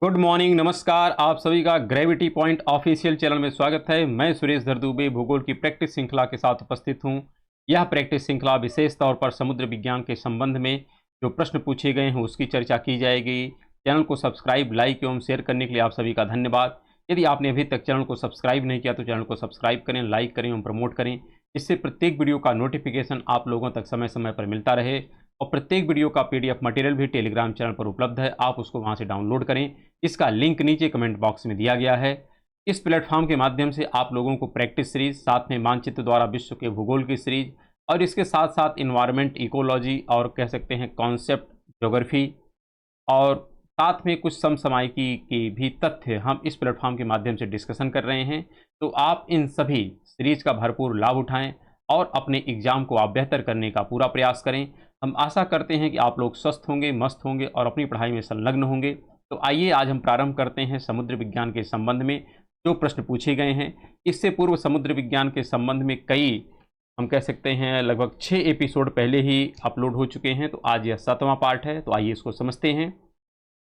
Good morning, नमस्कार। आप सभी का ग्रेविटी पॉइंट ऑफिशियल चैनल में स्वागत है। मैं सुरेश दुबे भूगोल की प्रैक्टिस श्रृंखला के साथ उपस्थित हूं। यह प्रैक्टिस श्रृंखला विशेष तौर पर समुद्र विज्ञान के संबंध में जो प्रश्न पूछे गए हैं उसकी चर्चा की जाएगी। चैनल को सब्सक्राइब, लाइक एवं शेयर करने के लिए आप सभी का धन्यवाद। यदि आपने अभी तक चैनल को सब्सक्राइब नहीं किया तो चैनल को सब्सक्राइब करें, लाइक करें एवं प्रमोट करें। इससे प्रत्येक वीडियो का नोटिफिकेशन आप लोगों तक समय समय पर मिलता रहे। और प्रत्येक वीडियो का पीडीएफ मटेरियल भी टेलीग्राम चैनल पर उपलब्ध है, आप उसको वहां से डाउनलोड करें। इसका लिंक नीचे कमेंट बॉक्स में दिया गया है। इस प्लेटफॉर्म के माध्यम से आप लोगों को प्रैक्टिस सीरीज, साथ में मानचित्र द्वारा विश्व के भूगोल की सीरीज और इसके साथ साथ इन्वायरमेंट, इकोलॉजी और कह सकते हैं कॉन्सेप्ट ज्योग्राफी और साथ में कुछ समसामयिकी के भी तथ्य हम इस प्लेटफॉर्म के माध्यम से डिस्कशन कर रहे हैं। तो आप इन सभी सीरीज का भरपूर लाभ उठाएं और अपने एग्जाम को आप बेहतर करने का पूरा प्रयास करें। हम आशा करते हैं कि आप लोग स्वस्थ होंगे, मस्त होंगे और अपनी पढ़ाई में संलग्न होंगे। तो आइए आज हम प्रारंभ करते हैं समुद्र विज्ञान के संबंध में जो प्रश्न पूछे गए हैं। इससे पूर्व समुद्र विज्ञान के संबंध में कई, हम कह सकते हैं लगभग 6 एपिसोड पहले ही अपलोड हो चुके हैं। तो आज यह 7वां पार्ट है, तो आइए इसको समझते हैं।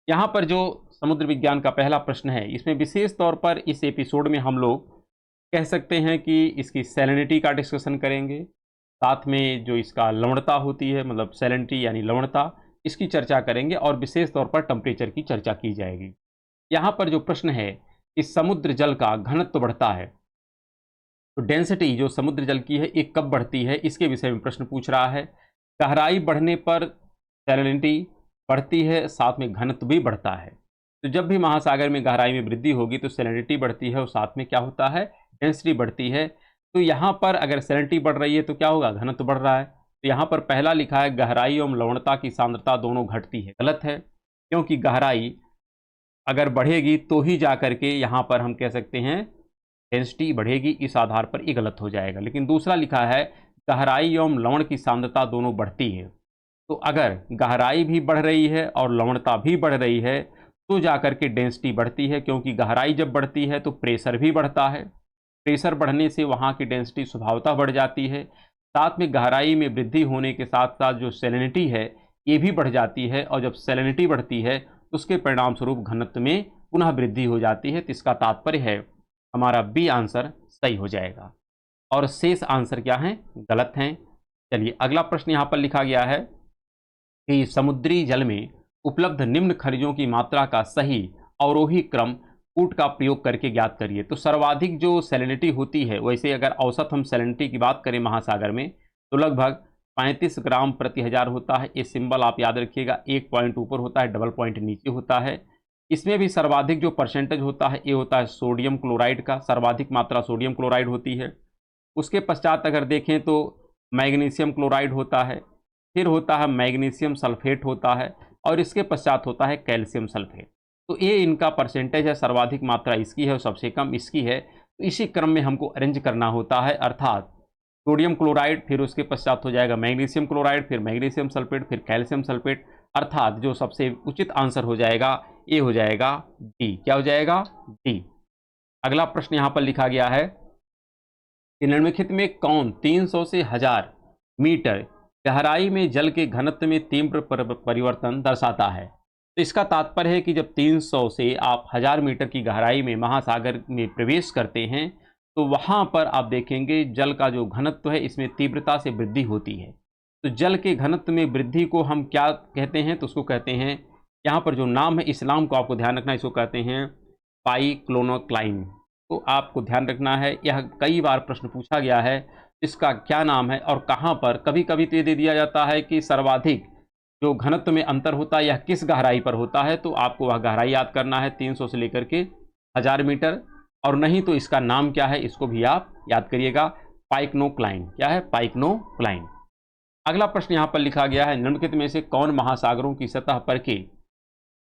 यहाँ पर जो समुद्र विज्ञान का पहला प्रश्न है, इसमें विशेष तौर पर इस एपिसोड में हम लोग कह सकते हैं कि इसकी सैलिनिटी का डिस्कशन करेंगे। साथ में जो इसका लवणता होती है, मतलब सैलिनिटी यानी लवणता, इसकी चर्चा करेंगे और विशेष तौर पर टेम्परेचर की चर्चा की जाएगी। यहाँ पर जो प्रश्न है कि समुद्र जल का घनत्व बढ़ता है, तो डेंसिटी जो समुद्र जल की है ये कब बढ़ती है, इसके विषय में प्रश्न पूछ रहा है। गहराई बढ़ने पर सैलिनिटी बढ़ती है, साथ में घनत्व भी बढ़ता है। तो जब भी महासागर में गहराई में वृद्धि होगी तो सैलिनिटी बढ़ती है और साथ में क्या होता है, डेंसिटी बढ़ती है। तो यहाँ पर अगर सैलिनिटी बढ़ रही है तो क्या होगा, घनत्व बढ़ रहा है। तो यहाँ पर पहला लिखा है गहराई एवं लवणता की सांद्रता दोनों घटती है, गलत है। क्योंकि गहराई अगर बढ़ेगी तो ही जा करके यहाँ पर हम कह सकते हैं डेंसिटी बढ़ेगी, इस आधार पर ये गलत हो जाएगा। लेकिन दूसरा लिखा है गहराई एवं लवण की सांद्रता दोनों बढ़ती है। तो अगर गहराई भी बढ़ रही है और लवणता भी बढ़ रही है तो जाकर के डेंसिटी बढ़ती है, क्योंकि गहराई जब बढ़ती है तो प्रेशर भी बढ़ता है। प्रेशर बढ़ने से वहाँ की डेंसिटी स्वभावतः बढ़ जाती है। साथ में गहराई में वृद्धि होने के साथ साथ जो सैलिनिटी है ये भी बढ़ जाती है, और जब सैलिनिटी बढ़ती है तो उसके परिणाम स्वरूप घनत्व में पुनः वृद्धि हो जाती है। तो इसका तात्पर्य है हमारा बी आंसर सही हो जाएगा और शेष आंसर क्या है, गलत हैं। चलिए अगला प्रश्न यहाँ पर लिखा गया है कि समुद्री जल में उपलब्ध निम्न खनिजों की मात्रा का सही अवरोही क्रम कूट का प्रयोग करके ज्ञात करिए। तो सर्वाधिक जो सैलिनिटी होती है, वैसे अगर औसत हम सैलिनिटी की बात करें महासागर में तो लगभग 35 ग्राम प्रति हजार होता है। ये सिंबल आप याद रखिएगा, एक पॉइंट ऊपर होता है, डबल पॉइंट नीचे होता है। इसमें भी सर्वाधिक जो परसेंटेज होता है ये होता है सोडियम क्लोराइड का, सर्वाधिक मात्रा सोडियम क्लोराइड होती है। उसके पश्चात अगर देखें तो मैग्नीशियम क्लोराइड होता है, फिर होता है मैग्नीशियम सल्फेट होता है और इसके पश्चात होता है कैल्शियम सल्फेट। तो ये इनका परसेंटेज है, सर्वाधिक मात्रा इसकी है और सबसे कम इसकी है। तो इसी क्रम में हमको अरेंज करना होता है, अर्थात सोडियम क्लोराइड, फिर उसके पश्चात हो जाएगा मैग्नीशियम क्लोराइड, फिर मैग्नीशियम सल्फेट, फिर कैल्शियम सल्फेट। अर्थात जो सबसे उचित आंसर हो जाएगा ये हो जाएगा डी। क्या हो जाएगा, डी। अगला प्रश्न यहाँ पर लिखा गया है कि निम्नलिखित में कौन 300 से 1000 मीटर गहराई में जल के घनत्व में तीव्र परिवर्तन दर्शाता है। तो इसका तात्पर्य है कि जब 300 से आप 1000 मीटर की गहराई में महासागर में प्रवेश करते हैं तो वहाँ पर आप देखेंगे जल का जो घनत्व है इसमें तीव्रता से वृद्धि होती है। तो जल के घनत्व में वृद्धि को हम क्या कहते हैं, तो उसको कहते हैं, यहाँ पर जो नाम है इस्लाम को आपको ध्यान रखना, इसको कहते हैं पाइक्लोनोक्लाइन। तो आपको ध्यान रखना है, यह कई बार प्रश्न पूछा गया है इसका क्या नाम है और कहाँ पर। कभी कभी तो ये दे दिया जाता है कि सर्वाधिक जो घनत्व में अंतर होता है यह किस गहराई पर होता है, तो आपको वह गहराई याद करना है 300 से लेकर के 1000 मीटर। और नहीं तो इसका नाम क्या है, इसको भी आप याद करिएगा, पाइक्नोक्लाइन। क्या है, पाइक्नोक्लाइन। अगला प्रश्न यहाँ पर लिखा गया है निम्नलिखित में से कौन महासागरों की सतह पर के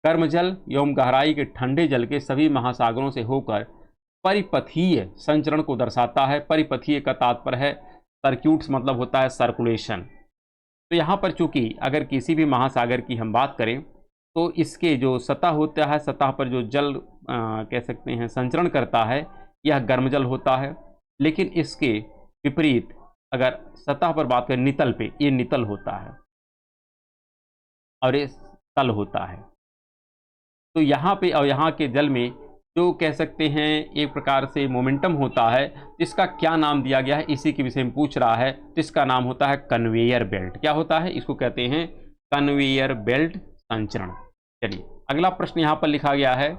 गर्म जल एवं गहराई के ठंडे जल के सभी महासागरों से होकर परिपथीय संचरण को दर्शाता है। परिपथीय का तात्पर्य है सर्क्यूट्स, मतलब होता है सर्कुलेशन। तो यहाँ पर चूंकि अगर किसी भी महासागर की हम बात करें तो इसके जो सतह होता है, सतह पर जो जल कह सकते हैं संचरण करता है, यह गर्म जल होता है। लेकिन इसके विपरीत अगर सतह पर बात करें नितल पे, ये नितल होता है और ये तल होता है। तो यहाँ पे और यहाँ के जल में जो कह सकते हैं एक प्रकार से मोमेंटम होता है, इसका क्या नाम दिया गया है, इसी के विषय में पूछ रहा है। तो इसका नाम होता है कन्वेयर बेल्ट। क्या होता है? इसको कहते हैं कन्वेयर बेल्ट संचरण। चलिए अगला प्रश्न यहाँ पर लिखा गया है,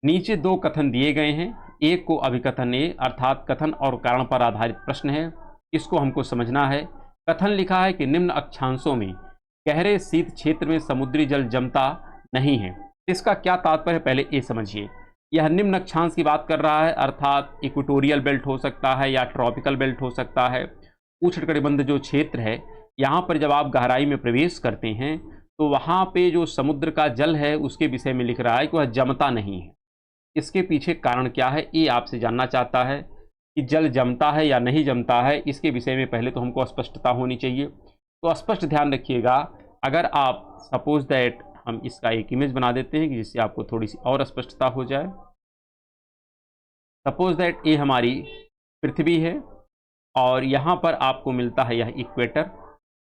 नीचे दो कथन दिए गए हैं, एक को अभिकथन ए अर्थात कथन और कारण पर आधारित प्रश्न है, इसको हमको समझना है। कथन लिखा है कि निम्न अक्षांशों में गहरे शीत क्षेत्र में समुद्री जल जमता नहीं है। इसका क्या तात्पर्य है, पहले ये समझिए। यह निम्न अक्षांश की बात कर रहा है, अर्थात इक्वेटोरियल बेल्ट हो सकता है या ट्रॉपिकल बेल्ट हो सकता है। उष्णकटिबंध जो क्षेत्र है, यहाँ पर जब आप गहराई में प्रवेश करते हैं तो वहाँ पे जो समुद्र का जल है उसके विषय में लिख रहा है कि वह जमता नहीं है। इसके पीछे कारण क्या है, ये आपसे जानना चाहता है कि जल जमता है या नहीं जमता है। इसके विषय में पहले तो हमको स्पष्टता होनी चाहिए। तो स्पष्ट ध्यान रखिएगा। अगर आप सपोज दैट हम इसका एक इमेज बना देते हैं कि जिससे आपको थोड़ी सी और स्पष्टता हो जाए। सपोज दैट ये हमारी पृथ्वी है और यहाँ पर आपको मिलता है यह इक्वेटर,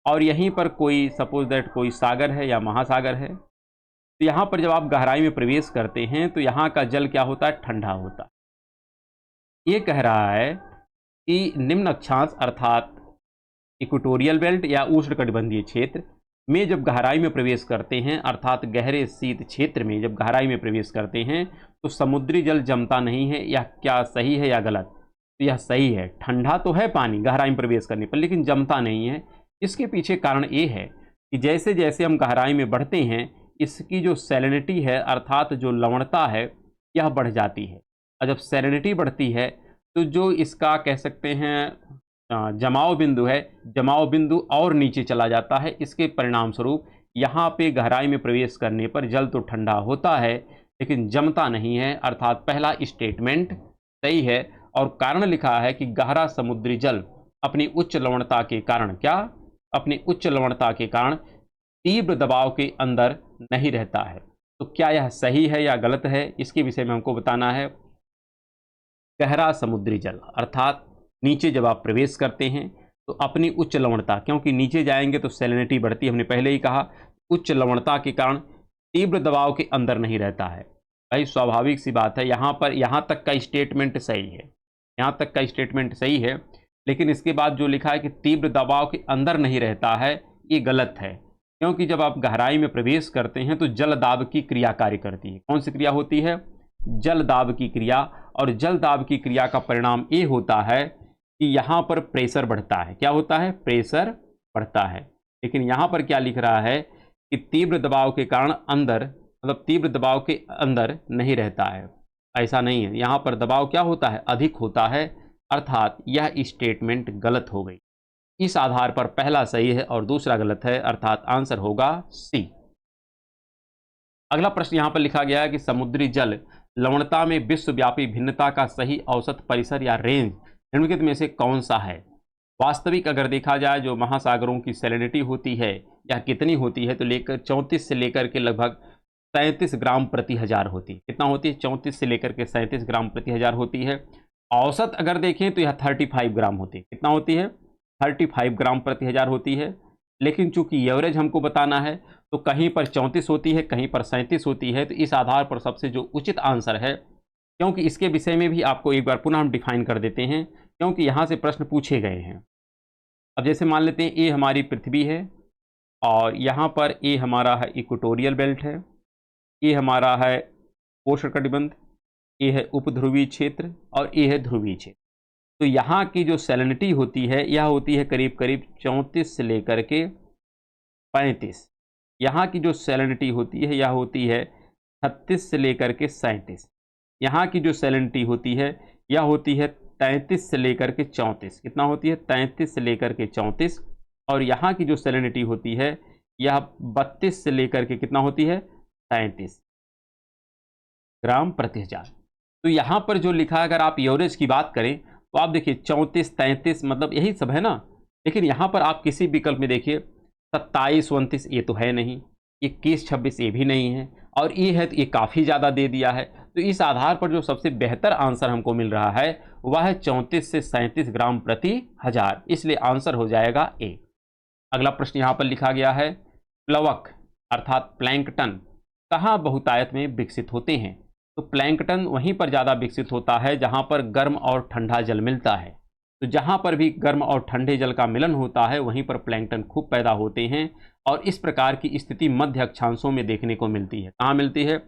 और यहीं पर कोई सपोज दैट कोई सागर है या महासागर है। तो यहाँ पर जब आप गहराई में प्रवेश करते हैं तो यहाँ का जल क्या होता है, ठंडा होता है। ये कह रहा है कि निम्न अक्षांश अर्थात इक्वेटोरियल बेल्ट या उष्णकटिबंधीय क्षेत्र में जब गहराई में प्रवेश करते हैं, अर्थात गहरे शीत क्षेत्र में जब गहराई में प्रवेश करते हैं तो समुद्री जल जमता नहीं है। यह क्या सही है या गलत? तो यह सही है। ठंडा तो है पानी गहराई में प्रवेश करने पर, लेकिन जमता नहीं है। इसके पीछे कारण ये है कि जैसे जैसे हम गहराई में बढ़ते हैं इसकी जो सैलिनिटी है अर्थात जो लवणता है यह बढ़ जाती है, और जब सैलिनिटी बढ़ती है तो जो इसका कह सकते हैं जमाव बिंदु है, जमाव बिंदु और नीचे चला जाता है। इसके परिणाम स्वरूप यहाँ पे गहराई में प्रवेश करने पर जल तो ठंडा होता है लेकिन जमता नहीं है, अर्थात पहला स्टेटमेंट सही है। और कारण लिखा है कि गहरा समुद्री जल अपनी उच्च लवणता के कारण, क्या, अपनी उच्च लवणता के कारण तीव्र दबाव के अंदर नहीं रहता है। तो क्या यह सही है या गलत है, इसके विषय में हमको बताना है। गहरा समुद्री जल अर्थात नीचे जब आप प्रवेश करते हैं तो अपनी उच्च लवणता, क्योंकि नीचे जाएंगे तो सैलिनिटी बढ़ती है, हमने पहले ही कहा, उच्च लवणता के कारण तीव्र दबाव के अंदर नहीं रहता है। भाई स्वाभाविक सी बात है, यहाँ पर यहाँ तक का स्टेटमेंट सही है, यहाँ तक का स्टेटमेंट सही है, लेकिन इसके बाद जो लिखा है कि तीव्र दबाव के अंदर नहीं रहता है, ये गलत है। क्योंकि जब आप गहराई में प्रवेश करते हैं तो जल दाब की क्रिया कार्य करती है। कौन सी क्रिया होती है? जल दाब की क्रिया। और जल दाब की क्रिया का परिणाम ये होता है कि यहाँ पर प्रेशर बढ़ता है। क्या होता है? प्रेशर बढ़ता है। लेकिन यहाँ पर क्या लिख रहा है कि तीव्र दबाव के कारण अंदर, मतलब तीव्र दबाव के अंदर नहीं रहता है। ऐसा नहीं है, यहाँ पर दबाव क्या होता है? अधिक होता है, अर्थात यह स्टेटमेंट गलत हो गई। इस आधार पर पहला सही है और दूसरा गलत है, अर्थात आंसर होगा सी। अगला प्रश्न यहाँ पर लिखा गया है कि समुद्री जल लवणता में विश्वव्यापी भिन्नता का सही औसत परिसर या रेंज निम्नलिखित में से कौन सा है? वास्तविक अगर देखा जाए जो महासागरों की सैलिनिटी होती है यह कितनी होती है, तो 34 से लेकर के लगभग 37 ग्राम प्रति हजार होती है। कितना होती है? 34 से लेकर के 37 ग्राम प्रति हजार होती है। औसत अगर देखें तो यह 35 ग्राम होती है। कितना होती है? 35 ग्राम प्रति हजार होती है। लेकिन चूंकि एवरेज हमको बताना है तो कहीं पर 34 होती है, कहीं पर 37 होती है। तो इस आधार पर सबसे जो उचित आंसर है, क्योंकि इसके विषय में भी आपको एक बार पुनः हम डिफाइन कर देते हैं, क्योंकि यहाँ से प्रश्न पूछे गए हैं। अब जैसे मान लेते हैं ये हमारी पृथ्वी है और यहाँ पर ये हमारा है इक्वेटोरियल बेल्ट है, ये हमारा है उष्णकटिबंध, ये है उपध्रुवीय क्षेत्र और ये है ध्रुवीय क्षेत्र। तो यहाँ की जो सैलिनिटी होती है यह होती है करीब करीब 34 से लेकर के 35। यहाँ की जो सैलिनिटी होती है यह होती है 36 से लेकर के 37। यहाँ की जो सैलिनिटी होती है यह होती है 33 से लेकर के 34। कितना होती है? 33 से लेकर के 34। और यहाँ की जो सैलिनिटी होती है यह 32 से लेकर के कितना होती है? 37 ग्राम प्रति हजार। तो यहाँ पर जो लिखा है, अगर आप एवरेज की बात करें तो आप देखिए 34, 33 मतलब यही सब है ना। लेकिन यहाँ पर आप किसी विकल्प में देखिए 27, 29 ये तो है नहीं, 21, 26 ये भी नहीं है, और ये है तो ये काफ़ी ज़्यादा दे दिया है। तो इस आधार पर जो सबसे बेहतर आंसर हमको मिल रहा है वह है 34 से 37 ग्राम प्रति हजार। इसलिए आंसर हो जाएगा ए। अगला प्रश्न यहाँ पर लिखा गया है, प्लवक अर्थात प्लैंकटन कहाँ बहुतायत में विकसित होते हैं? तो प्लैंकटन वहीं पर ज़्यादा विकसित होता है जहाँ पर गर्म और ठंडा जल मिलता है। तो जहाँ पर भी गर्म और ठंडे जल का मिलन होता है वहीं पर प्लैंकटन खूब पैदा होते हैं और इस प्रकार की स्थिति मध्य अक्षांशों में देखने को मिलती है। कहाँ मिलती है?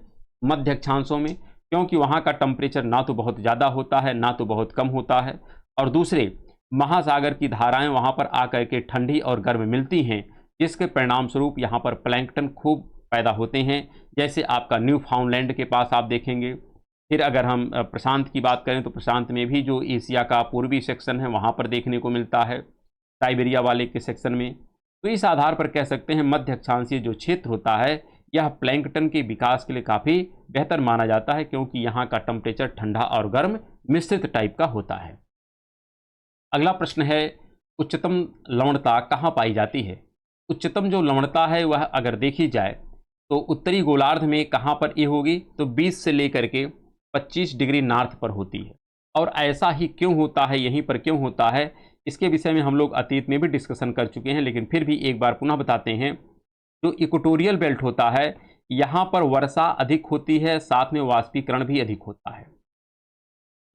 मध्य अक्षांशों में, क्योंकि वहाँ का टेम्परेचर ना तो बहुत ज़्यादा होता है ना तो बहुत कम होता है और दूसरे महासागर की धाराएं वहाँ पर आकर के ठंडी और गर्म मिलती हैं, जिसके परिणाम स्वरूप यहाँ पर प्लैंकटन खूब पैदा होते हैं। जैसे आपका न्यू फाउंडलैंड के पास आप देखेंगे। फिर अगर हम प्रशांत की बात करें तो प्रशांत में भी जो एशिया का पूर्वी सेक्शन है वहाँ पर देखने को मिलता है, साइबेरिया वाले के सेक्शन में। तो इस आधार पर कह सकते हैं मध्य अक्षांशीय जो क्षेत्र होता है यह प्लैंकटन के विकास के लिए काफ़ी बेहतर माना जाता है, क्योंकि यहाँ का टेम्परेचर ठंडा और गर्म मिश्रित टाइप का होता है। अगला प्रश्न है, उच्चतम लवणता कहाँ पाई जाती है? उच्चतम जो लवणता है वह अगर देखी जाए तो उत्तरी गोलार्ध में कहाँ पर ये होगी? तो 20 से लेकर के 25 डिग्री नॉर्थ पर होती है। और ऐसा ही क्यों होता है, यहीं पर क्यों होता है, इसके विषय में हम लोग अतीत में भी डिस्कशन कर चुके हैं, लेकिन फिर भी एक बार पुनः बताते हैं। जो इक्वेटोरियल बेल्ट होता है यहाँ पर वर्षा अधिक होती है, साथ में वाष्पीकरण भी अधिक होता है।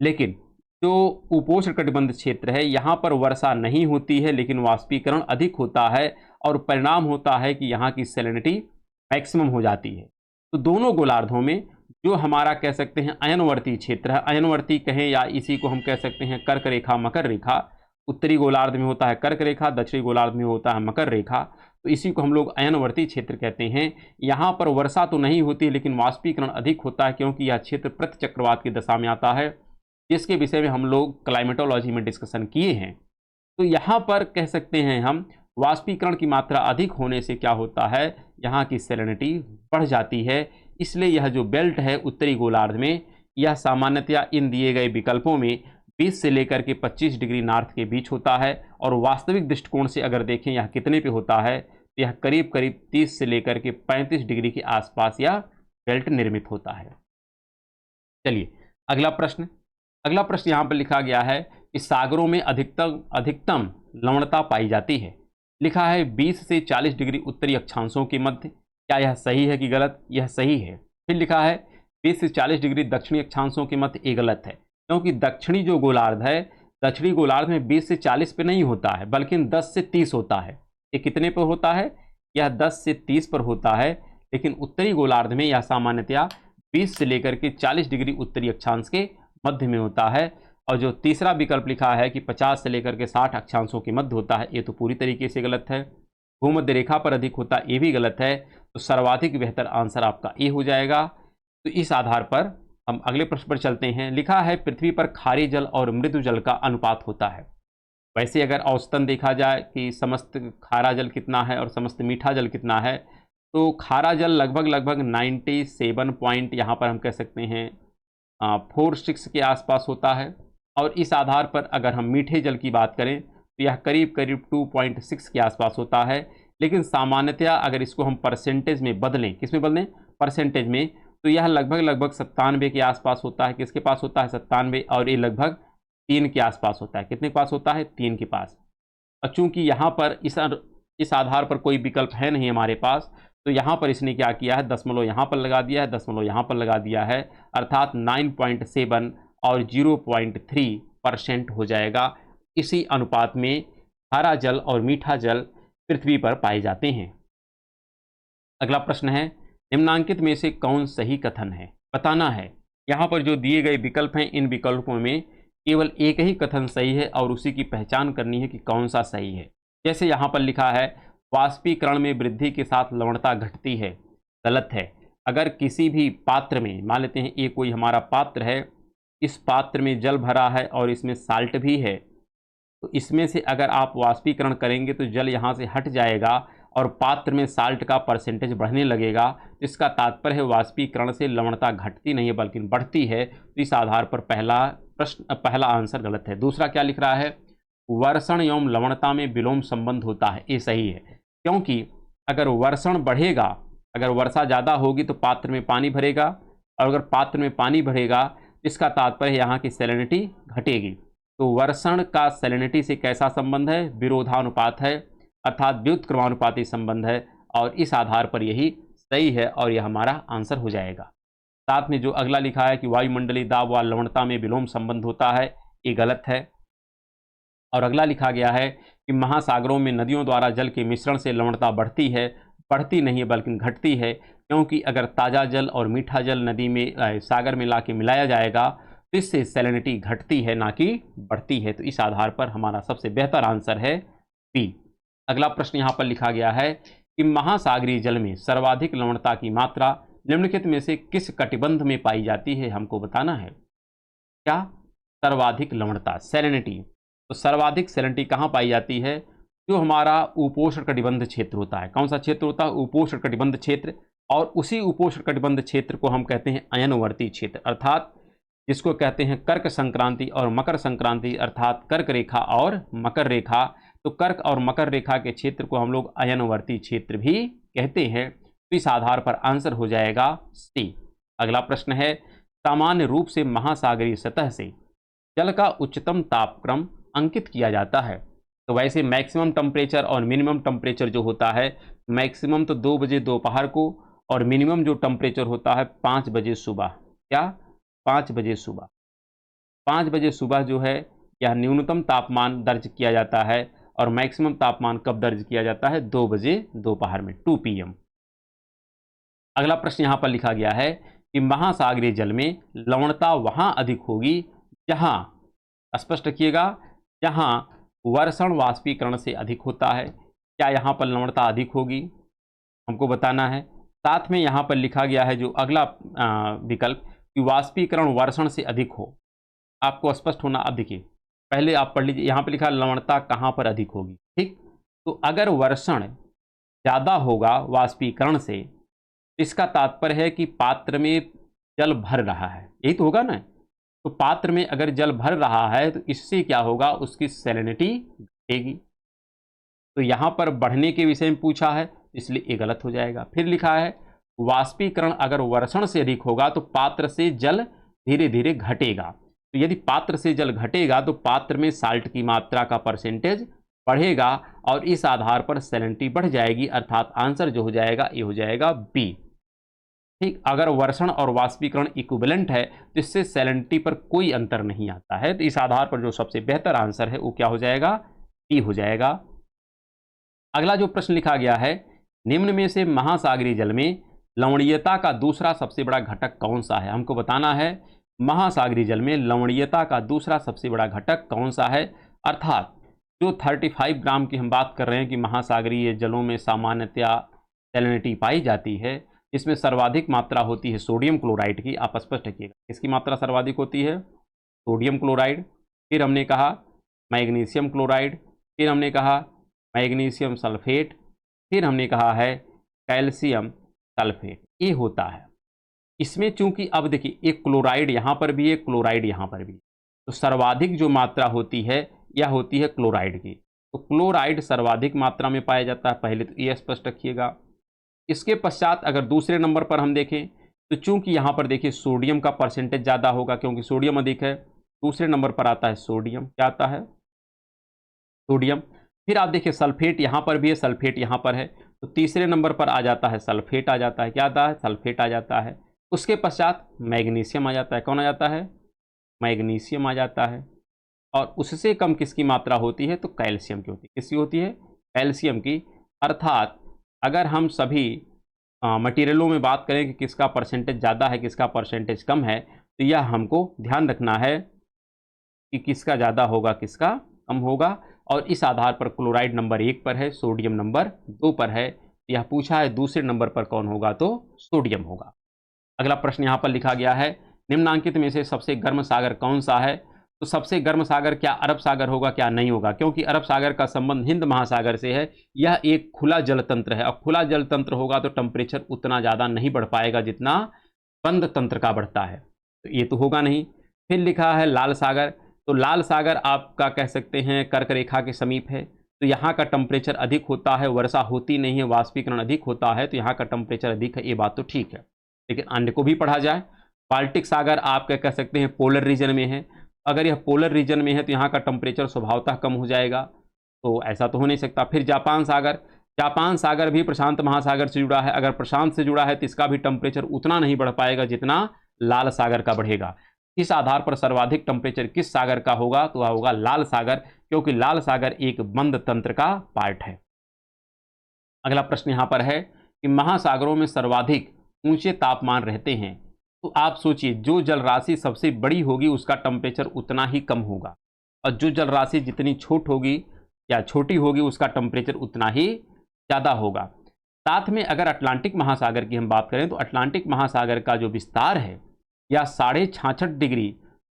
लेकिन जो उपोष्णकटिबंध क्षेत्र है यहाँ पर वर्षा नहीं होती है लेकिन वाष्पीकरण अधिक होता है और परिणाम होता है कि यहाँ की सैलिनिटी मैक्सिमम हो जाती है। तो दोनों गोलार्धों में जो हमारा कह सकते हैं अयनवर्ती क्षेत्र है, अयनवर्ती कहें या इसी को हम कह सकते हैं कर्क रेखा मकर रेखा, उत्तरी गोलार्ध में होता है कर्क रेखा, दक्षिणी गोलार्ध में होता है मकर रेखा, तो इसी को हम लोग अयनवर्ती क्षेत्र कहते हैं। यहाँ पर वर्षा तो नहीं होती लेकिन वाष्पीकरण अधिक होता है, क्योंकि यह क्षेत्र प्रतिचक्रवात की दशा में आता है, जिसके विषय में हम लोग क्लाइमेटोलॉजी में डिस्कशन किए हैं। तो यहाँ पर कह सकते हैं हम वाष्पीकरण की मात्रा अधिक होने से क्या होता है, यहाँ की सैलिनिटी बढ़ जाती है। इसलिए यह जो बेल्ट है उत्तरी गोलार्ध में यह सामान्यतया इन दिए गए विकल्पों में 20 से लेकर के 25 डिग्री नॉर्थ के बीच होता है और वास्तविक दृष्टिकोण से अगर देखें यह कितने पे होता है, तो यह करीब करीब 30 से लेकर के 35 डिग्री के आसपास यह बेल्ट निर्मित होता है। चलिए अगला प्रश्न यहाँ पर लिखा गया है कि सागरों में अधिकतम लवणता पाई जाती है। लिखा है 20 से 40 डिग्री उत्तरी अक्षांशों के मध्य। क्या यह सही है कि गलत? यह सही है। फिर लिखा है 20 से 40 डिग्री दक्षिणी अक्षांशों के मध्य। ये गलत है, क्योंकि दक्षिणी जो गोलार्ध है, दक्षिणी गोलार्ध में 20 से 40 पे नहीं होता है बल्कि 10 से 30 होता है। ये कितने पर होता है? यह 10 से 30 पर होता है। लेकिन उत्तरी गोलार्ध में यह सामान्यतया 20 से लेकर के 40 डिग्री उत्तरी अक्षांश के मध्य में होता है। और जो तीसरा विकल्प लिखा है कि 50 से लेकर के 60 अक्षांशों के मध्य होता है, ये तो पूरी तरीके से गलत है। भूमध्य रेखा पर अधिक होता है, ये भी गलत है। तो सर्वाधिक बेहतर आंसर आपका ए हो जाएगा। तो इस आधार पर हम अगले प्रश्न पर चलते हैं। लिखा है पृथ्वी पर खारे जल और मृदु जल का अनुपात होता है। वैसे अगर औसतन देखा जाए कि समस्त खारा जल कितना है और समस्त मीठा जल कितना है, तो खारा जल लगभग 97 पॉइंट यहाँ पर हम कह सकते हैं 46 के आसपास होता है। और इस आधार पर अगर हम मीठे जल की बात करें तो यह करीब 2.6 के आसपास होता है। लेकिन सामान्यतया अगर इसको हम परसेंटेज में बदलें, किस में बदलें? परसेंटेज में, तो यह लगभग 97 के आसपास होता है। किसके पास होता है? 97। और ये लगभग 3 के आसपास होता है। कितने के पास होता है? 3 के पास। और चूंकि यहाँ पर इस आधार पर कोई विकल्प है नहीं हमारे पास, तो यहाँ पर इसने क्या किया है, दशमलव यहाँ पर लगा दिया है, दशमलव यहाँ पर लगा दिया है, अर्थात 9.7 और 0.3% हो जाएगा। इसी अनुपात में खारा जल और मीठा जल पृथ्वी पर पाए जाते हैं। अगला प्रश्न है, निम्नांकित में से कौन सही कथन है? बताना है। यहाँ पर जो दिए गए विकल्प हैं, इन विकल्पों में केवल एक ही कथन सही है और उसी की पहचान करनी है कि कौन सा सही है। जैसे यहाँ पर लिखा है वाष्पीकरण में वृद्धि के साथ लवणता घटती है। गलत है। अगर किसी भी पात्र में, मान लेते हैं ये कोई हमारा पात्र है, इस पात्र में जल भरा है और इसमें साल्ट भी है, तो इसमें से अगर आप वाष्पीकरण करेंगे तो जल यहाँ से हट जाएगा और पात्र में साल्ट का परसेंटेज बढ़ने लगेगा। इसका तात्पर्य है वाष्पीकरण से लवणता घटती नहीं है बल्कि बढ़ती है। तो इस आधार पर पहला आंसर गलत है। दूसरा क्या लिख रहा है? वर्षण एवं लवणता में विलोम संबंध होता है। ये सही है, क्योंकि अगर वर्षण बढ़ेगा, अगर वर्षा ज़्यादा होगी तो पात्र में पानी भरेगा, और अगर पात्र में पानी भरेगा इसका तात्पर्य यहाँ की सैलिनिटी घटेगी। तो वर्षण का सैलिनिटी से कैसा संबंध है? विरोधानुपात है, अर्थात व्युत्क्रमानुपाती संबंध है। और इस आधार पर यही सही है और यह हमारा आंसर हो जाएगा। साथ में जो अगला लिखा है कि वायुमंडलीय दाब व लवणता में विलोम संबंध होता है, ये गलत है। और अगला लिखा गया है कि महासागरों में नदियों द्वारा जल के मिश्रण से लवणता बढ़ती है, बढ़ती नहीं है बल्कि घटती है, क्योंकि अगर ताज़ा जल और मीठा जल नदी में सागर में ला के मिलाया जाएगा तो इससे सैलिनिटी घटती है ना कि बढ़ती है। तो इस आधार पर हमारा सबसे बेहतर आंसर है बी। अगला प्रश्न यहाँ पर लिखा गया है कि महासागरीय जल में सर्वाधिक लवणता की मात्रा निम्नलिखित में से किस कटिबंध में पाई जाती है, हमको बताना है। क्या? सर्वाधिक लवणता, सैलिनिटी। तो सर्वाधिक सैलिनिटी कहाँ पाई जाती है? जो हमारा उपोष्ण कटिबंध क्षेत्र होता है। कौन सा क्षेत्र होता है? उपोष्ण कटिबंध क्षेत्र। और उसी उपोष्ण कटिबंध क्षेत्र को हम कहते हैं अयनवर्ती क्षेत्र, अर्थात जिसको कहते हैं कर्क संक्रांति और मकर संक्रांति, अर्थात कर्क रेखा और मकर रेखा। तो कर्क और मकर रेखा के क्षेत्र को हम लोग अयनवर्ती क्षेत्र भी कहते हैं। तो इस आधार पर आंसर हो जाएगा सी। अगला प्रश्न है, सामान्य रूप से महासागरीय सतह से जल का उच्चतम तापक्रम अंकित किया जाता है। तो वैसे मैक्सिमम टेम्परेचर और मिनिमम टेम्परेचर जो होता है, मैक्सिमम तो 2 बजे दोपहर को और मिनिमम जो टेम्परेचर होता है 5 बजे सुबह। क्या? 5 बजे सुबह। 5 बजे सुबह जो है यह न्यूनतम तापमान दर्ज किया जाता है और मैक्सिमम तापमान कब दर्ज किया जाता है? 2 बजे दोपहर में, 2 PM। अगला प्रश्न यहाँ पर लिखा गया है कि महासागरीय जल में लवणता वहाँ अधिक होगी जहाँ, स्पष्ट रखिएगा, जहाँ वर्षण वाष्पीकरण से अधिक होता है। क्या यहाँ पर लवणता अधिक होगी? हमको बताना है। साथ में यहाँ पर लिखा गया है जो अगला विकल्प कि वाष्पीकरण वर्षण से अधिक हो। आपको स्पष्ट होना, अब देखिए पहले आप पढ़ लीजिए, यहाँ पर लिखा लवणता कहाँ पर अधिक होगी, ठीक। तो अगर वर्षण ज़्यादा होगा वाष्पीकरण से, इसका तात्पर्य है कि पात्र में जल भर रहा है, यही तो होगा ना। तो पात्र में अगर जल भर रहा है तो इससे क्या होगा? उसकी सैलिनिटी घटेगी। तो यहाँ पर बढ़ने के विषय में पूछा है, इसलिए ये गलत हो जाएगा। फिर लिखा है वाष्पीकरण अगर वर्षण से अधिक होगा तो पात्र से जल धीरे धीरे घटेगा। तो यदि पात्र से जल घटेगा तो पात्र में साल्ट की मात्रा का परसेंटेज बढ़ेगा और इस आधार पर सैलिनिटी बढ़ जाएगी, अर्थात आंसर जो हो जाएगा ये हो जाएगा बी, ठीक। अगर वर्षण और वाष्पीकरण इक्विवेलेंट है तो इससे सैलिनिटी पर कोई अंतर नहीं आता है। तो इस आधार पर जो सबसे बेहतर आंसर है वो क्या हो जाएगा? डी हो जाएगा। अगला जो प्रश्न लिखा गया है, निम्न में से महासागरीय जल में लवणीयता का दूसरा सबसे बड़ा घटक कौन सा है? हमको बताना है महासागरीय जल में लवणीयता का दूसरा सबसे बड़ा घटक कौन सा है, अर्थात जो 35 ग्राम की हम बात कर रहे हैं कि महासागरीय जलों में सामान्यतया सैलिनिटी पाई जाती है, इसमें सर्वाधिक मात्रा होती है सोडियम क्लोराइड की। आप स्पष्ट रखिएगा, किसकी मात्रा सर्वाधिक होती है? Sodium chloride. फिर हमने कहा मैग्नीशियम क्लोराइड, फिर हमने कहा मैग्नीशियम सल्फेट, फिर हमने कहा है कैल्शियम सल्फेट। ये होता है इसमें, चूंकि अब देखिए एक क्लोराइड यहाँ पर भी है, क्लोराइड यहाँ पर भी, तो सर्वाधिक जो मात्रा होती है यह होती है क्लोराइड की। तो क्लोराइड सर्वाधिक मात्रा में पाया जाता है, पहले तो ये स्पष्ट रखिएगा। इसके पश्चात अगर दूसरे नंबर पर हम देखें तो चूंकि यहाँ पर देखिए सोडियम का परसेंटेज ज़्यादा होगा क्योंकि सोडियम अधिक है, दूसरे नंबर पर आता है सोडियम। क्या आता है? सोडियम। फिर आप देखिए सल्फेट यहाँ पर भी है, सल्फेट यहाँ पर है, तो तीसरे नंबर पर आ जाता है सल्फेट आ जाता है। क्या आता है? सल्फेट आ जाता है। उसके पश्चात मैग्नीशियम आ जाता है। कौन आ जाता है? मैग्नीशियम आ जाता है। और उससे कम किसकी मात्रा होती है? तो कैल्शियम की होती है। किसकी होती है? कैल्शियम की। अर्थात अगर हम सभी मटेरियलों में बात करें कि किसका परसेंटेज ज़्यादा है किसका परसेंटेज कम है, तो यह हमको ध्यान रखना है कि किसका ज़्यादा होगा किसका कम होगा। और इस आधार पर क्लोराइड नंबर 1 पर है, सोडियम नंबर 2 पर है। यह पूछा है दूसरे नंबर पर कौन होगा, तो सोडियम होगा। अगला प्रश्न यहाँ पर लिखा गया है, निम्नांकित में से सबसे गर्म सागर कौन सा है? तो सबसे गर्म सागर क्या अरब सागर होगा? क्या नहीं होगा? क्योंकि अरब सागर का संबंध हिंद महासागर से है। यह एक खुला जल तंत्र है और खुला जल तंत्र होगा तो टेम्परेचर उतना ज़्यादा नहीं बढ़ पाएगा जितना बंद तंत्र का बढ़ता है, तो ये तो होगा नहीं। फिर लिखा है लाल सागर, तो लाल सागर आपका कह सकते हैं कर्क रेखा के समीप है, तो यहाँ का टेम्परेचर अधिक होता है, वर्षा होती नहीं है, वाष्पीकरण अधिक होता है, तो यहाँ का टेम्परेचर अधिक है, ये बात तो ठीक है। लेकिन अन्य को भी पढ़ा जाए, बाल्टिक सागर आप कह सकते हैं पोलर रीजन में है। अगर यह पोलर रीजन में है तो यहाँ का टेम्परेचर स्वभावतः कम हो जाएगा, तो ऐसा तो हो नहीं सकता। फिर जापान सागर, जापान सागर भी प्रशांत महासागर से जुड़ा है, अगर प्रशांत से जुड़ा है तो इसका भी टेम्परेचर उतना नहीं बढ़ पाएगा जितना लाल सागर का बढ़ेगा। इस आधार पर सर्वाधिक टेम्परेचर किस सागर का होगा, तो वह होगा लाल सागर, क्योंकि लाल सागर एक बंद तंत्र का पार्ट है। अगला प्रश्न यहां पर है कि महासागरों में सर्वाधिक ऊंचे तापमान रहते हैं, तो आप सोचिए जो जल राशि सबसे बड़ी होगी उसका टेम्परेचर उतना ही कम होगा, और जो जल राशि जितनी छोट होगी या छोटी होगी उसका टेम्परेचर उतना ही ज़्यादा होगा। साथ में अगर अटलांटिक महासागर की हम बात करें तो अटलांटिक महासागर का जो विस्तार है या 66.5 डिग्री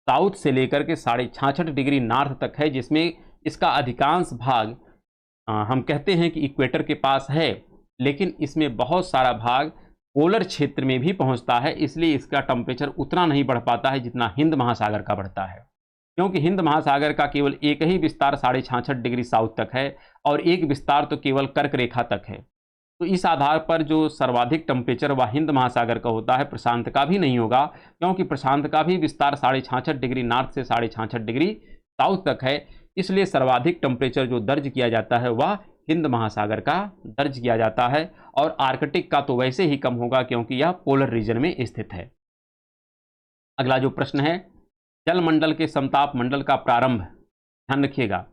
साउथ से लेकर के 66.5 डिग्री नॉर्थ तक है, जिसमें इसका अधिकांश भाग हम कहते हैं कि इक्वेटर के पास है, लेकिन इसमें बहुत सारा भाग पोलर क्षेत्र में भी पहुंचता है, इसलिए इसका टेम्परेचर उतना नहीं बढ़ पाता है जितना हिंद महासागर का बढ़ता है, क्योंकि हिंद महासागर का केवल एक ही विस्तार 66.5 डिग्री साउथ तक है और एक विस्तार तो केवल कर्क रेखा तक है। तो इस आधार पर जो सर्वाधिक टेम्परेचर वह हिंद महासागर का होता है, प्रशांत का भी नहीं होगा, क्योंकि प्रशांत का भी विस्तार 66.5 डिग्री नॉर्थ से 66.5 डिग्री साउथ तक है, इसलिए सर्वाधिक टेम्परेचर जो दर्ज किया जाता है वह हिंद महासागर का दर्ज किया जाता है, और आर्कटिक का तो वैसे ही कम होगा क्योंकि यह पोलर रीजन में स्थित है। अगला जो प्रश्न है, जलमंडल के समताप मंडल का प्रारंभ, ध्यान रखिएगा,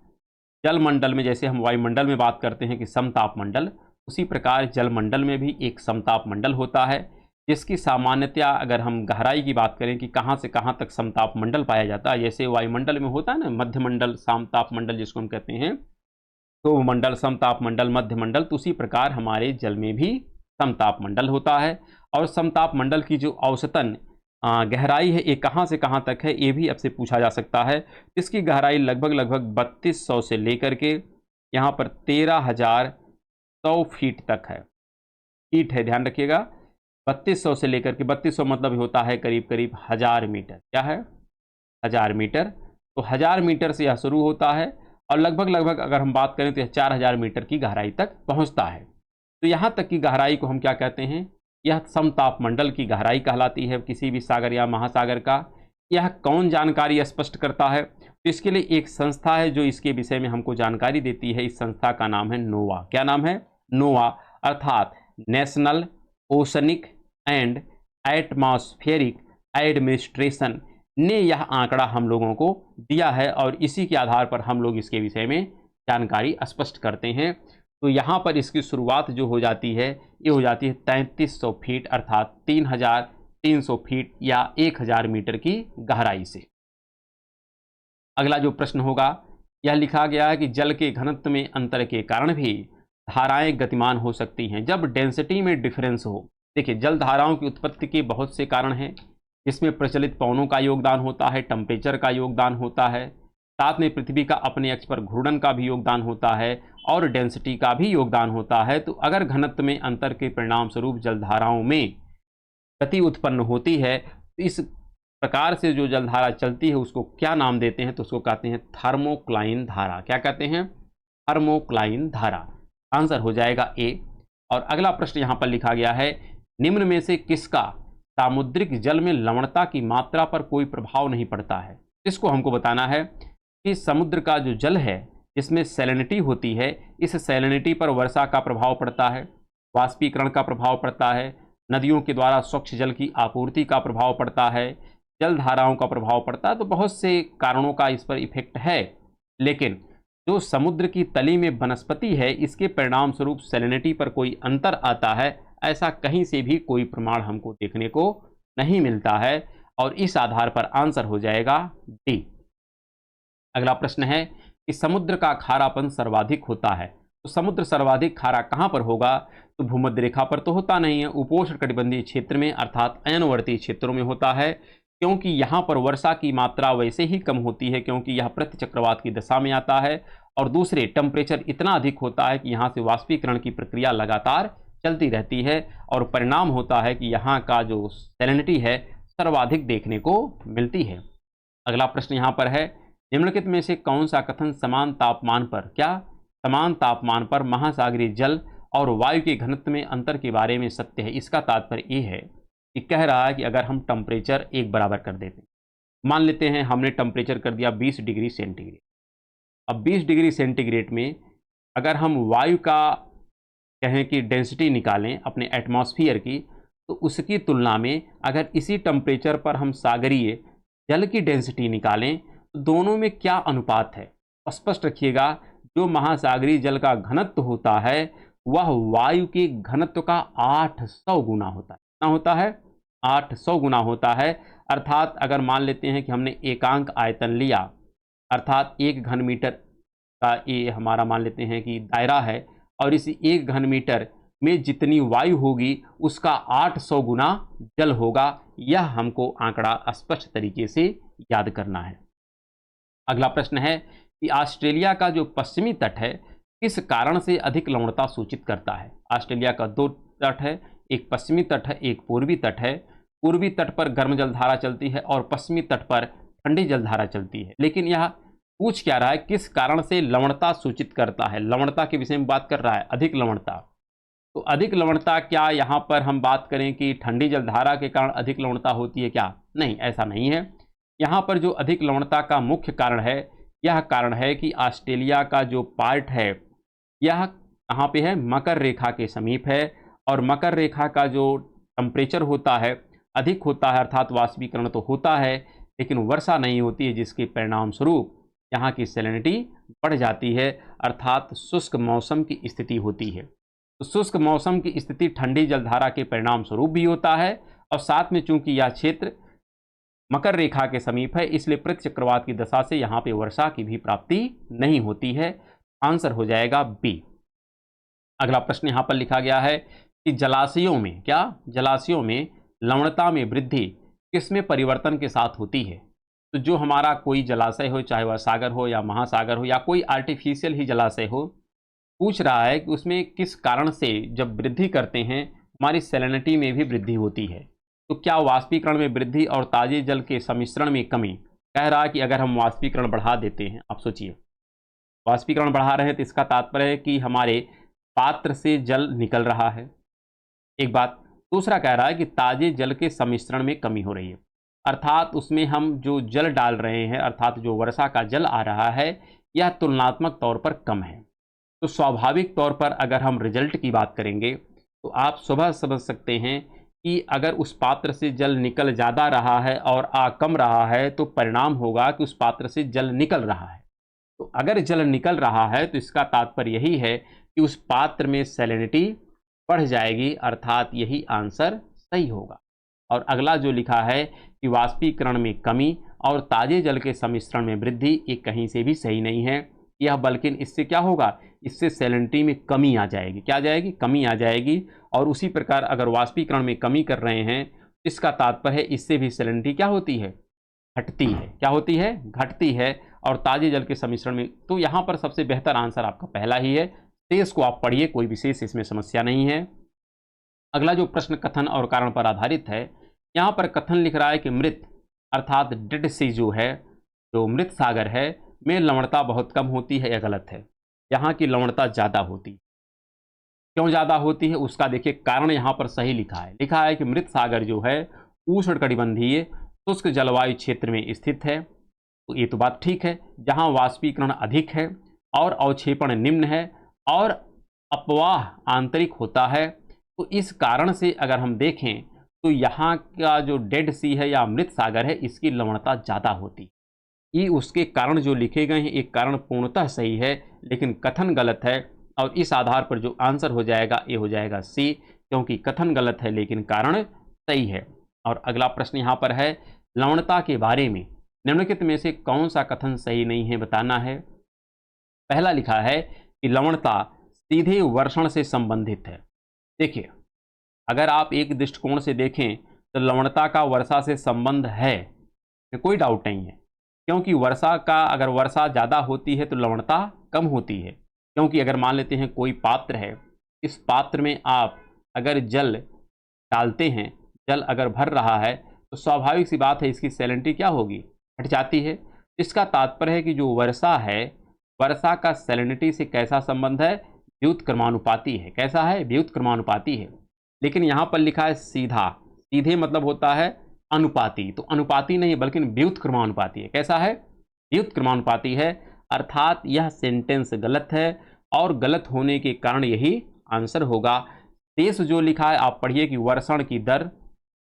जलमंडल में जैसे हम वायुमंडल में बात करते हैं कि समताप मंडल, उसी प्रकार जलमंडल में भी एक समताप मंडल होता है, जिसकी सामान्यतया अगर हम गहराई की बात करें कि कहाँ से कहाँ तक समताप मंडल पाया जाता है, जैसे वायुमंडल में होता है ना मध्य मंडल, समताप मंडल जिसको हम कहते हैं, तो मंडल, समताप मंडल, मध्य मंडल, तो उसी प्रकार हमारे जल में भी समताप मंडल होता है। और समताप मंडल की जो औसतन गहराई है ये कहाँ से कहाँ तक है, ये भी आपसे पूछा जा सकता है। इसकी गहराई लगभग 3200 से लेकर के यहाँ पर 13,100 फीट तक है, फीट है, ध्यान रखिएगा, 3200 से लेकर के 3200 मतलब होता है करीब करीब 1000 मीटर, क्या है 1000 मीटर, तो 1000 मीटर से यह शुरू होता है और लगभग अगर हम बात करें तो यह 4000 मीटर की गहराई तक पहुंचता है। तो यहाँ तक की गहराई को हम क्या कहते हैं, यह समताप मंडल की गहराई कहलाती है किसी भी सागर या महासागर का। यह कौन जानकारी स्पष्ट करता है, तो इसके लिए एक संस्था है जो इसके विषय में हमको जानकारी देती है, इस संस्था का नाम है नोवा। क्या नाम है, नोवा, अर्थात national oceanic and atmospheric administration ने यह आंकड़ा हम लोगों को दिया है और इसी के आधार पर हम लोग इसके विषय में जानकारी स्पष्ट करते हैं। तो यहाँ पर इसकी शुरुआत जो हो जाती है ये हो जाती है 3300 फीट अर्थात 3300 फीट या 1000 मीटर की गहराई से। अगला जो प्रश्न होगा, यह लिखा गया है कि जल के घनत्व में अंतर के कारण भी धाराएं गतिमान हो सकती हैं जब डेंसिटी में डिफरेंस हो। देखिए, जल धाराओं की उत्पत्ति के बहुत से कारण हैं, इसमें प्रचलित पवनों का योगदान होता है, टेम्परेचर का योगदान होता है, साथ में पृथ्वी का अपने अक्ष पर घूर्णन का भी योगदान होता है और डेंसिटी का भी योगदान होता है। तो अगर घनत्व में अंतर के परिणाम स्वरूप जलधाराओं में गति उत्पन्न होती है तो इस प्रकार से जो जलधारा चलती है उसको क्या नाम देते हैं, तो उसको कहते हैं थर्मोक्लाइन धारा। क्या कहते हैं, थर्मोक्लाइन धारा। आंसर हो जाएगा ए। और अगला प्रश्न यहाँ पर लिखा गया है, निम्न में से किसका सामुद्रिक जल में लवणता की मात्रा पर कोई प्रभाव नहीं पड़ता है। इसको हमको बताना है कि समुद्र का जो जल है इसमें सैलिनिटी होती है, इस सैलिनिटी पर वर्षा का प्रभाव पड़ता है, वाष्पीकरण का प्रभाव पड़ता है, नदियों के द्वारा स्वच्छ जल की आपूर्ति का प्रभाव पड़ता है, जल धाराओं का प्रभाव पड़ता है। तो बहुत से कारणों का इस पर इफेक्ट है, लेकिन जो समुद्र की तली में वनस्पति है इसके परिणाम स्वरूप सैलिनिटी पर कोई अंतर आता है, ऐसा कहीं से भी कोई प्रमाण हमको देखने को नहीं मिलता है और इस आधार पर आंसर हो जाएगा डी। अगला प्रश्न है कि समुद्र का खारापन सर्वाधिक होता है, तो समुद्र सर्वाधिक खारा कहाँ पर होगा, तो भूमध्य रेखा पर तो होता नहीं है, उपोष्णकटिबंधीय क्षेत्र में अर्थात अयनवर्ती क्षेत्रों में होता है, क्योंकि यहाँ पर वर्षा की मात्रा वैसे ही कम होती है क्योंकि यह प्रति चक्रवात की दशा में आता है और दूसरे टेम्परेचर इतना अधिक होता है कि यहाँ से वाष्पीकरण की प्रक्रिया लगातार चलती रहती है और परिणाम होता है कि यहाँ का जो सैलिनिटी है सर्वाधिक देखने को मिलती है। अगला प्रश्न यहाँ पर है, निम्नलिखित में से कौन सा कथन समान तापमान पर, क्या समान तापमान पर महासागरीय जल और वायु के घनत्व में अंतर के बारे में सत्य है। इसका तात्पर्य ये है कि कह रहा है कि अगर हम टेम्परेचर एक बराबर कर देते हैं, मान लेते हैं हमने टेम्परेचर कर दिया 20 डिग्री सेंटीग्रेड, अब 20 डिग्री सेंटीग्रेड में अगर हम वायु का कहें कि डेंसिटी निकालें अपने एटमॉस्फेयर की, तो उसकी तुलना में अगर इसी टेम्परेचर पर हम सागरीय जल की डेंसिटी निकालें तो दोनों में क्या अनुपात है। स्पष्ट रखिएगा, जो महासागरीय जल का घनत्व होता है वह वायु के घनत्व का 800 गुना होता है। कितना होता है? 800 गुना होता है। अर्थात अगर मान लेते हैं कि हमने एकांक आयतन लिया, अर्थात 1 घन मीटर का ये हमारा मान लेते हैं कि दायरा है, और इस 1 घन मीटर में जितनी वायु होगी उसका 800 गुना जल होगा। यह हमको आंकड़ा स्पष्ट तरीके से याद करना है। अगला प्रश्न है कि ऑस्ट्रेलिया का जो पश्चिमी तट है किस कारण से अधिक लवणता सूचित करता है। ऑस्ट्रेलिया का 2 तट है, एक पश्चिमी तट है, एक पूर्वी तट है। पूर्वी तट पर गर्म जलधारा चलती है और पश्चिमी तट पर ठंडी जलधारा चलती है। लेकिन यह पूछ क्या रहा है, किस कारण से लवणता सूचित करता है। लवणता के विषय में बात कर रहा है, अधिक लवणता। तो अधिक लवणता क्या यहाँ पर हम बात करें कि ठंडी जलधारा के कारण अधिक लवणता होती है क्या? नहीं, ऐसा नहीं है। यहाँ पर जो अधिक लवणता का मुख्य कारण है, यह कारण है कि ऑस्ट्रेलिया का जो पार्ट है यह कहाँ पे है? मकर रेखा के समीप है, और मकर रेखा का जो टेम्परेचर होता है अधिक होता है, अर्थात वाष्पीकरण तो होता है लेकिन वर्षा नहीं होती है, जिसके परिणाम स्वरूप यहाँ की सैलिनिटी बढ़ जाती है, अर्थात शुष्क मौसम की स्थिति होती है। तो शुष्क मौसम की स्थिति ठंडी जलधारा के परिणाम स्वरूप भी होता है, और साथ में चूंकि यह क्षेत्र मकर रेखा के समीप है इसलिए प्रति चक्रवात की दशा से यहाँ पे वर्षा की भी प्राप्ति नहीं होती है। आंसर हो जाएगा बी। अगला प्रश्न यहाँ पर लिखा गया है कि जलाशयों में जलाशयों में लवणता में वृद्धि किसमें परिवर्तन के साथ होती है। तो जो हमारा कोई जलाशय हो, चाहे वह सागर हो या महासागर हो या कोई आर्टिफिशियल ही जलाशय हो, पूछ रहा है कि उसमें किस कारण से जब वृद्धि करते हैं हमारी सैलिनिटी में भी वृद्धि होती है। तो क्या वाष्पीकरण में वृद्धि और ताजे जल के सम्मिश्रण में कमी। कह रहा है कि अगर हम वाष्पीकरण बढ़ा देते हैं, आप सोचिए वाष्पीकरण बढ़ा रहे हैं तो इसका तात्पर्य है कि हमारे पात्र से जल निकल रहा है, एक बात। दूसरा कह रहा है कि ताजे जल के सम्मिश्रण में कमी हो रही है, अर्थात उसमें हम जो जल डाल रहे हैं, अर्थात जो वर्षा का जल आ रहा है यह तुलनात्मक तौर पर कम है। तो स्वाभाविक तौर पर अगर हम रिजल्ट की बात करेंगे तो आप सुबह समझ सकते हैं कि अगर उस पात्र से जल निकल ज़्यादा रहा है और आ कम रहा है तो परिणाम होगा कि उस पात्र से जल निकल रहा है। तो अगर जल निकल रहा है तो इसका तात्पर्य यही है कि उस पात्र में सैलिनिटी बढ़ जाएगी, अर्थात यही आंसर सही होगा। और अगला जो लिखा है कि वाष्पीकरण में कमी और ताजे जल के सम्मिश्रण में वृद्धि, ये कहीं से भी सही नहीं है यह, बल्कि इससे क्या होगा, इससे सैलिनिटी में कमी आ जाएगी। क्या आ जाएगी? कमी आ जाएगी। और उसी प्रकार अगर वाष्पीकरण में कमी कर रहे हैं इसका तात्पर्य है इससे भी सैलिनिटी क्या होती है? घटती है। क्या होती है? घटती है। और ताजे जल के सम्मिश्रण में, तो यहाँ पर सबसे बेहतर आंसर आपका पहला ही है। शेष को आप पढ़िए, कोई विशेष इसमें समस्या नहीं है। अगला जो प्रश्न कथन और कारण पर आधारित है, यहाँ पर कथन लिख रहा है कि मृत अर्थात डेड सी जो है, जो मृत सागर है में लवणता बहुत कम होती है, यह गलत है। यहाँ की लवणता ज़्यादा होती है। क्यों ज़्यादा होती है उसका देखिए कारण यहाँ पर सही लिखा है। लिखा है कि मृत सागर जो है उष्णकटिबंधीय शुष्क जलवायु क्षेत्र में स्थित है। तो ये तो बात ठीक है, जहाँ वाष्पीकरण अधिक है और अवक्षेपण निम्न है और अपवाह आंतरिक होता है। तो इस कारण से अगर हम देखें तो यहाँ का जो डेड सी है या मृत सागर है इसकी लवणता ज़्यादा होती है। ये उसके कारण जो लिखे गए हैं, एक कारण पूर्णतः सही है लेकिन कथन गलत है, और इस आधार पर जो आंसर हो जाएगा ये हो जाएगा सी, क्योंकि कथन गलत है लेकिन कारण सही है। और अगला प्रश्न यहाँ पर है, लवणता के बारे में निम्नलिखित में से कौन सा कथन सही नहीं है, बताना है। पहला लिखा है कि लवणता सीधे वर्षण से संबंधित है। देखिए, अगर आप एक दृष्टिकोण से देखें तो लवणता का वर्षा से संबंध है, कोई डाउट नहीं है, क्योंकि वर्षा का अगर वर्षा ज़्यादा होती है तो लवणता कम होती है। क्योंकि अगर मान लेते हैं कोई पात्र है, इस पात्र में आप अगर जल डालते हैं, जल अगर भर रहा है तो स्वाभाविक सी बात है इसकी सैलिनिटी क्या होगी? घट जाती है। इसका तात्पर्य है कि जो वर्षा है, वर्षा का सैलिनिटी से कैसा संबंध है? व्युत्क्रमानुपाती है। कैसा है? व्युत्क्रमानुपाती है। लेकिन यहाँ पर लिखा है सीधा, सीधे मतलब होता है अनुपाती, तो अनुपाती नहीं बल्कि व्युत्क्रमानुपाती है। कैसा है? व्युत्क्रमानुपाती है, अर्थात यह सेंटेंस गलत है और गलत होने के कारण यही आंसर होगा। शेष जो लिखा है आप पढ़िए कि वर्षण की दर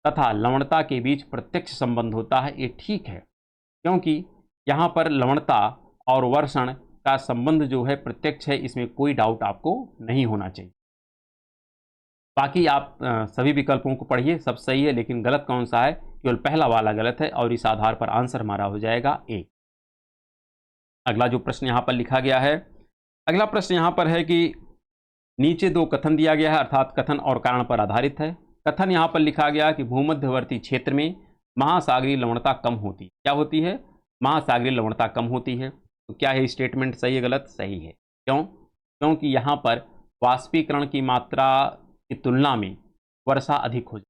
तथा लवणता के बीच प्रत्यक्ष संबंध होता है, ये ठीक है, क्योंकि यहाँ पर लवणता और वर्षण का संबंध जो है प्रत्यक्ष है, इसमें कोई डाउट आपको नहीं होना चाहिए। बाकी आप सभी विकल्पों को पढ़िए, सब सही है, लेकिन गलत कौन सा है, केवल पहला वाला गलत है और इस आधार पर आंसर हमारा हो जाएगा ए। अगला जो प्रश्न यहाँ पर लिखा गया है, अगला प्रश्न यहाँ पर है कि नीचे दो कथन दिया गया है, अर्थात कथन और कारण पर आधारित है। कथन यहाँ पर लिखा गया कि भूमध्यवर्ती क्षेत्र में महासागरीय लवणता कम होती है। क्या होती है? महासागरीय लवणता कम होती है। तो क्या है स्टेटमेंट, सही है गलत? सही है। क्यों? क्योंकि यहाँ पर वाष्पीकरण की मात्रा की तुलना में वर्षा अधिक हो जाती,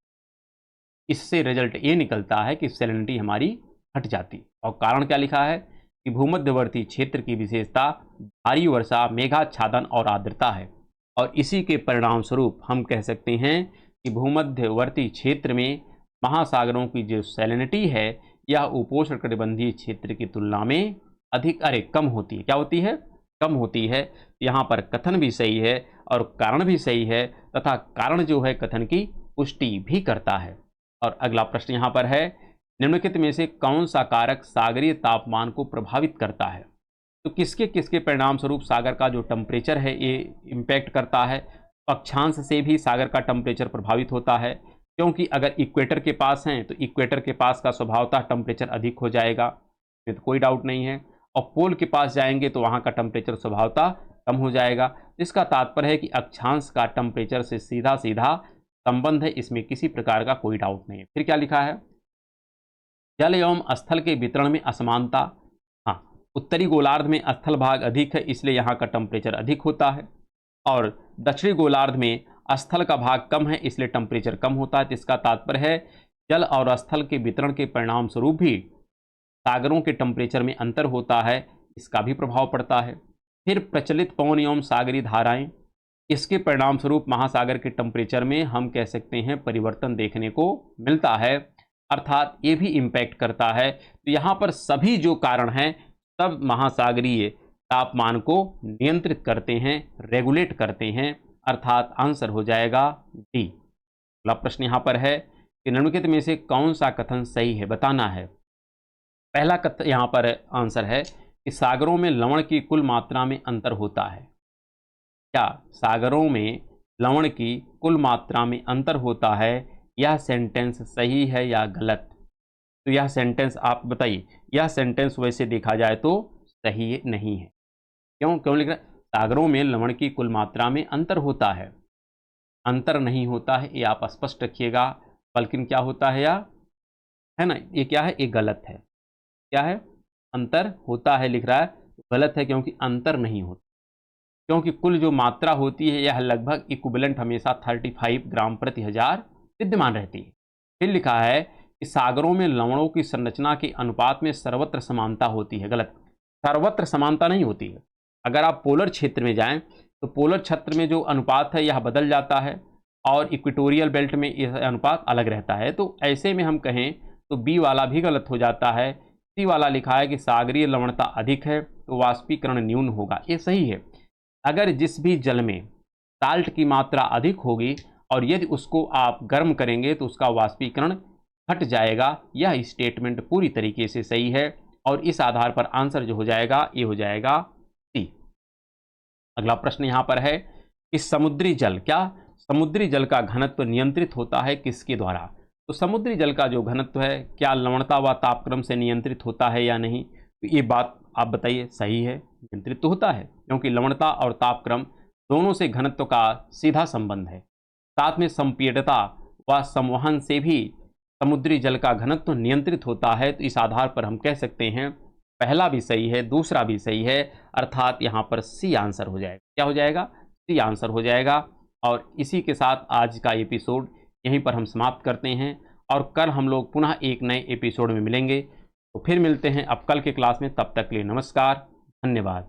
इससे रिजल्ट ये निकलता है कि सैलिनिटी हमारी घट जाती। और कारण क्या लिखा है कि भूमध्यवर्ती क्षेत्र की विशेषता भारी वर्षा, मेघाच्छादन और आर्द्रता है, और इसी के परिणाम स्वरूप हम कह सकते हैं कि भूमध्यवर्ती क्षेत्र में महासागरों की जो सैलिनिटी है यह उपोष्णकटिबंधीय क्षेत्र की तुलना में कम होती है। क्या होती है? कम होती है। यहाँ पर कथन भी सही है और कारण भी सही है, तथा कारण जो है कथन की पुष्टि भी करता है। और अगला प्रश्न यहाँ पर है, निम्नलिखित में से कौन सा कारक सागरीय तापमान को प्रभावित करता है? तो किसके किसके परिणाम स्वरूप सागर का जो टेम्परेचर है ये इम्पैक्ट करता है? अक्षांश से भी सागर का टेम्परेचर प्रभावित होता है, क्योंकि अगर इक्वेटर के पास हैं तो इक्वेटर के पास का स्वभावतः टेम्परेचर अधिक हो जाएगा, इसमें तो कोई डाउट नहीं है। और पोल के पास जाएंगे तो वहाँ का टेम्परेचर स्वभावतः कम हो जाएगा। इसका तात्पर्य है कि अक्षांश का टेम्परेचर से सीधा सीधा संबंध है, इसमें किसी प्रकार का कोई डाउट नहीं है। फिर क्या लिखा है? जल एवं स्थल के वितरण में असमानता। हाँ, उत्तरी गोलार्ध में स्थल भाग अधिक है, इसलिए यहाँ का टेम्परेचर अधिक होता है, और दक्षिणी गोलार्ध में स्थल का भाग कम है, इसलिए टेम्परेचर कम होता है। तो इसका तात्पर्य है जल और स्थल के वितरण के परिणाम स्वरूप भी सागरों के टेम्परेचर में अंतर होता है, इसका भी प्रभाव पड़ता है। फिर प्रचलित पवन एवं सागरीय धाराएं, इसके परिणाम स्वरूप महासागर के टेम्परेचर में हम कह सकते हैं परिवर्तन देखने को मिलता है, अर्थात ये भी इम्पैक्ट करता है। तो यहाँ पर सभी जो कारण हैं सब महासागरीय तापमान को नियंत्रित करते हैं, रेगुलेट करते हैं, अर्थात आंसर हो जाएगा डी। अगला प्रश्न यहाँ पर है कि निम्नलिखित में से कौन सा कथन सही है, बताना है। पहला कथन यहाँ पर आंसर है कि सागरों में लवण की कुल मात्रा में अंतर होता है। क्या सागरों में लवण की कुल मात्रा में अंतर होता है? यह सेंटेंस सही है या गलत? तो यह सेंटेंस आप बताइए। यह सेंटेंस वैसे देखा जाए तो सही नहीं है। क्यों लिख रहा है? सागरों में लवण की कुल मात्रा में अंतर होता है, अंतर नहीं होता है, ये आप स्पष्ट रखिएगा। बल्कि क्या होता है, या है ना, ये क्या है, ये गलत है। क्या है? अंतर होता है लिख रहा है, गलत है, क्योंकि अंतर नहीं होता, क्योंकि कुल जो मात्रा होती है यह लगभग इक्विवेलेंट हमेशा 35 ग्राम प्रति हजार विद्यमान रहती है। फिर लिखा है कि सागरों में लवणों की संरचना के अनुपात में सर्वत्र समानता होती है। गलत, सर्वत्र समानता नहीं होती है। अगर आप पोलर क्षेत्र में जाएं तो पोलर क्षेत्र में जो अनुपात है यह बदल जाता है, और इक्वेटोरियल बेल्ट में यह अनुपात अलग रहता है। तो ऐसे में हम कहें तो बी वाला भी गलत हो जाता है। सी वाला लिखा है कि सागरीय लवणता अधिक है तो वाष्पीकरण न्यून होगा, ये सही है। अगर जिस भी जल में साल्ट की मात्रा अधिक होगी और यदि उसको आप गर्म करेंगे तो उसका वाष्पीकरण घट जाएगा, यह स्टेटमेंट पूरी तरीके से सही है, और इस आधार पर आंसर जो हो जाएगा ये हो जाएगा सी। अगला प्रश्न यहाँ पर है कि समुद्री जल, क्या समुद्री जल का घनत्व नियंत्रित होता है किसके द्वारा? तो समुद्री जल का जो घनत्व है क्या लवणता व तापक्रम से नियंत्रित होता है या नहीं? तो ये बात आप बताइए। सही है, नियंत्रित तो होता है, क्योंकि लवणता और तापक्रम दोनों से घनत्व का सीधा संबंध है। साथ में संपीड़ितता व संवहन से भी समुद्री जल का घनत्व नियंत्रित होता है। तो इस आधार पर हम कह सकते हैं पहला भी सही है, दूसरा भी सही है, अर्थात यहाँ पर सी आंसर हो जाएगा। क्या हो जाएगा? सी आंसर हो जाएगा। और इसी के साथ आज का एपिसोड यहीं पर हम समाप्त करते हैं, और कल हम लोग पुनः एक नए एपिसोड में मिलेंगे। तो फिर मिलते हैं अब कल के क्लास में, तब तक के लिए नमस्कार, धन्यवाद।